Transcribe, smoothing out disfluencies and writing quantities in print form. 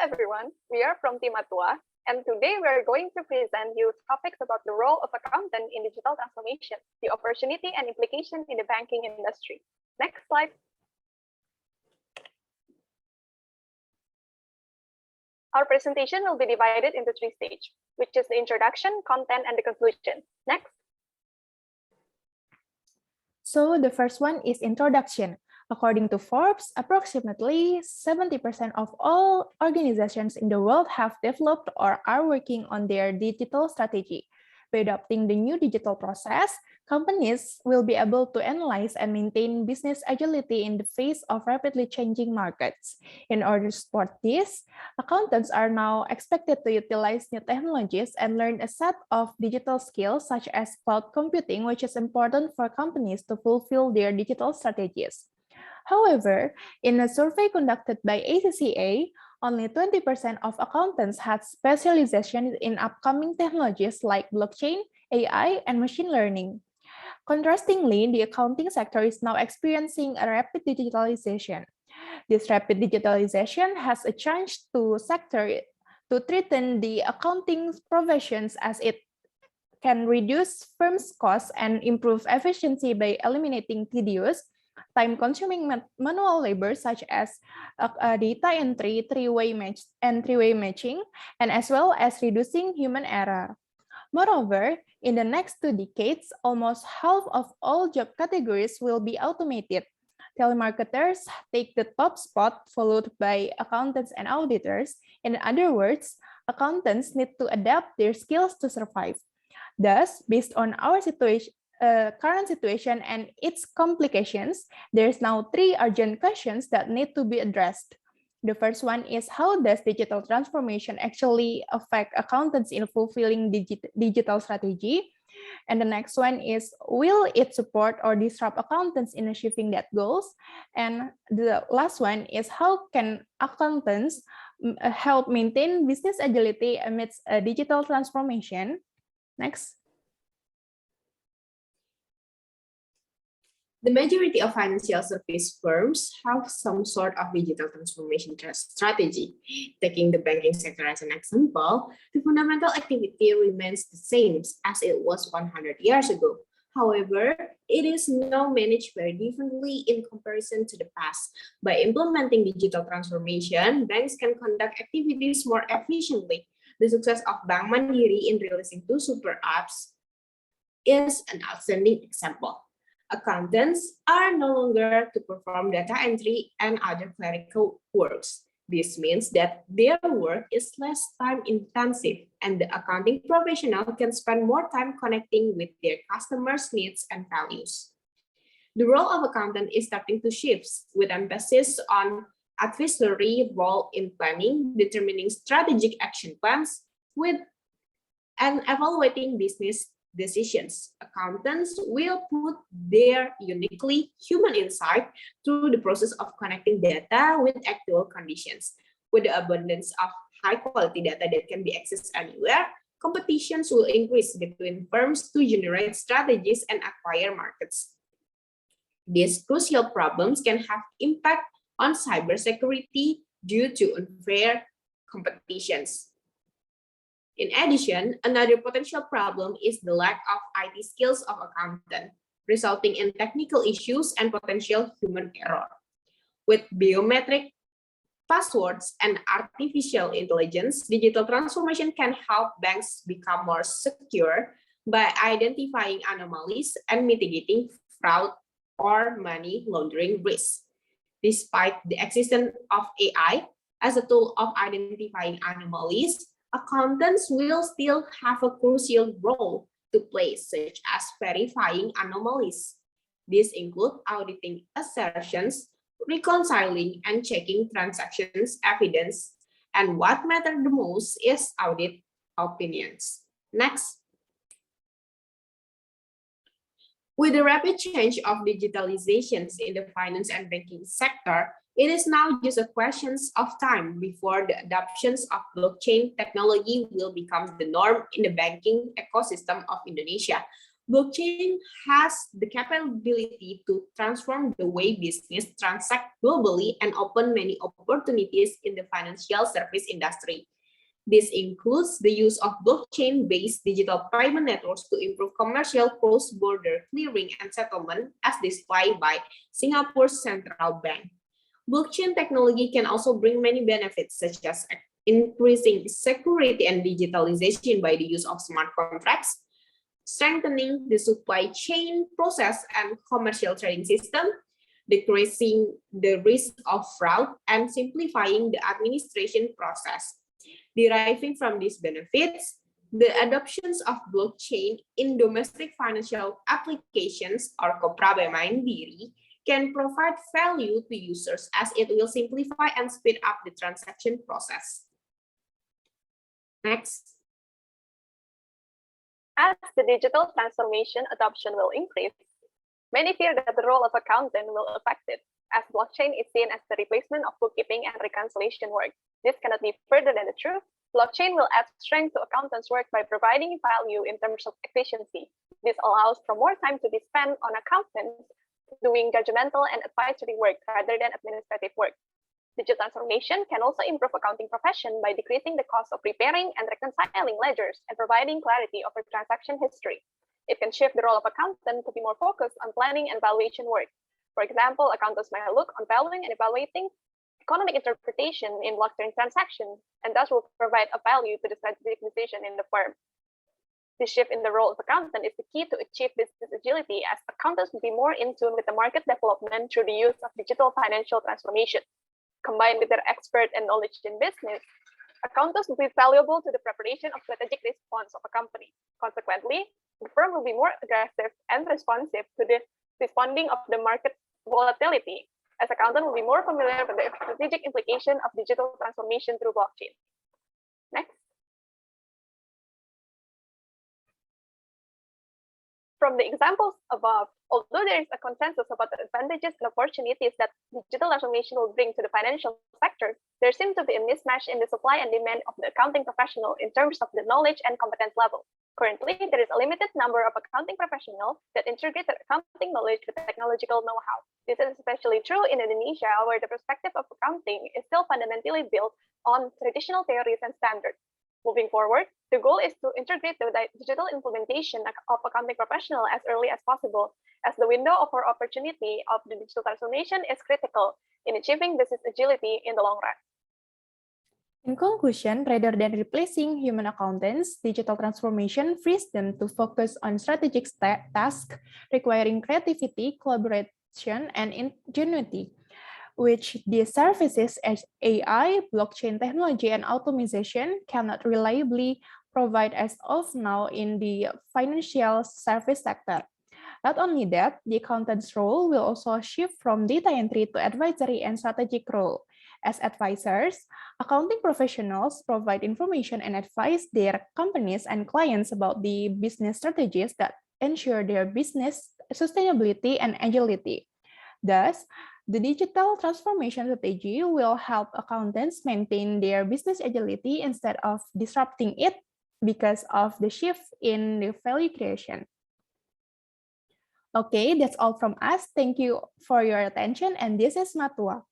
everyone, we are from Team Matua, and today we are going to present you topics about the role of accountant in digital transformation, the opportunity and implication in the banking industry. Next slide. Our presentation will be divided into three stages, which is the introduction, content, and the conclusion. Next. So the first one is introduction. According to Forbes, approximately 70% of all organizations in the world have developed or are working on their digital strategy. By adopting the new digital process, companies will be able to analyze and maintain business agility in the face of rapidly changing markets. In order to support this, accountants are now expected to utilize new technologies and learn a set of digital skills such as cloud computing, which is important for companies to fulfill their digital strategies. However, in a survey conducted by ACCA, only 20% of accountants had specialization in upcoming technologies like blockchain, AI, and machine learning. Contrastingly, the accounting sector is now experiencing a rapid digitalization. This rapid digitalization has a chance to sector to threaten the accounting professions as it can reduce firms' costs and improve efficiency by eliminating tedious, time-consuming manual labor such as data entry, three-way matching, and as well as reducing human error. Moreover, in the next 2 decades, almost half of all job categories will be automated. Telemarketers take the top spot, followed by accountants and auditors. In other words, accountants need to adapt their skills to survive. Thus, based on our current situation and its complications, there's now 3 urgent questions that need to be addressed. The first one is, how does digital transformation actually affect accountants in fulfilling digital strategy? And the next one is, will it support or disrupt accountants in achieving that goals? And the last one is, how can accountants help maintain business agility amidst a digital transformation? Next. The majority of financial service firms have some sort of digital transformation strategy. Taking the banking sector as an example, the fundamental activity remains the same as it was 100 years ago. However, it is now managed very differently in comparison to the past. By implementing digital transformation, banks can conduct activities more efficiently. The success of Bank Mandiri in releasing 2 super apps is an outstanding example. Accountants are no longer to perform data entry and other clerical works. This means that their work is less time intensive and the accounting professional can spend more time connecting with their customers' needs and values. The role of accountant is starting to shift with emphasis on advisory role in planning, determining strategic action plans, and evaluating business decisions. Accountants will put their uniquely human insight through the process of connecting data with actual conditions. With the abundance of high-quality data that can be accessed anywhere, competitions will increase between firms to generate strategies and acquire markets. These crucial problems can have impact on cybersecurity due to unfair competitions. In addition, another potential problem is the lack of IT skills of accountants, resulting in technical issues and potential human error. With biometric passwords and artificial intelligence, digital transformation can help banks become more secure by identifying anomalies and mitigating fraud or money laundering risks. Despite the existence of AI as a tool of identifying anomalies, accountants will still have a crucial role to play, such as verifying anomalies. These include auditing assertions, reconciling and checking transactions evidence, and what matters the most is audit opinions. Next. With the rapid change of digitalizations in the finance and banking sector, it is now just a question of time before the adoptions of blockchain technology will become the norm in the banking ecosystem of Indonesia. Blockchain has the capability to transform the way business transact globally and open many opportunities in the financial service industry. This includes the use of blockchain-based digital payment networks to improve commercial cross-border clearing and settlement as displayed by Singapore's central bank. Blockchain technology can also bring many benefits, such as increasing security and digitalization by the use of smart contracts, strengthening the supply chain process and commercial trading system, decreasing the risk of fraud, and simplifying the administration process. Deriving from these benefits, the adoptions of blockchain in domestic financial applications or kopra mandiri can provide value to users as it will simplify and speed up the transaction process. Next. As the digital transformation adoption will increase, many fear that the role of accountant will affect it, as blockchain is seen as the replacement of bookkeeping and reconciliation work. This cannot be further than the truth. Blockchain will add strength to accountants' work by providing value in terms of efficiency. This allows for more time to be spent on accountants doing judgmental and advisory work rather than administrative work. Digital transformation can also improve accounting profession by decreasing the cost of preparing and reconciling ledgers and providing clarity over transaction history. It can shift the role of accountant to be more focused on planning and valuation work. For example, accountants may look on valuing and evaluating economic interpretation in blockchain transactions, and thus will provide a value to the strategic decision in the firm. The shift in the role of accountant is the key to achieve business agility, as accountants will be more in tune with the market development through the use of digital financial transformation. Combined with their expert and knowledge in business, accountants will be valuable to the preparation of strategic response of a company. Consequently, the firm will be more aggressive and responsive to the responding of the market volatility, as accountant will be more familiar with the strategic implication of digital transformation through blockchain. Next. From the examples above, although there is a consensus about the advantages and opportunities that digital transformation will bring to the financial sector, there seems to be a mismatch in the supply and demand of the accounting professional in terms of the knowledge and competence level. Currently, there is a limited number of accounting professionals that integrate their accounting knowledge with technological know-how. This is especially true in Indonesia, where the perspective of accounting is still fundamentally built on traditional theories and standards. Moving forward, the goal is to integrate the digital implementation of accounting professional as early as possible, as the window of opportunity of the digital transformation is critical in achieving business agility in the long run. In conclusion, rather than replacing human accountants, digital transformation frees them to focus on strategic tasks requiring creativity, collaboration, and ingenuity, which these services as AI, blockchain technology, and automation cannot reliably provide as of now in the financial service sector. Not only that, the accountant's role will also shift from data entry to advisory and strategic role. As advisors, accounting professionals provide information and advise their companies and clients about the business strategies that ensure their business sustainability and agility. Thus, the digital transformation strategy will help accountants maintain their business agility instead of disrupting it because of the shift in the value creation. Okay, that's all from us. Thank you for your attention, and this is Matua.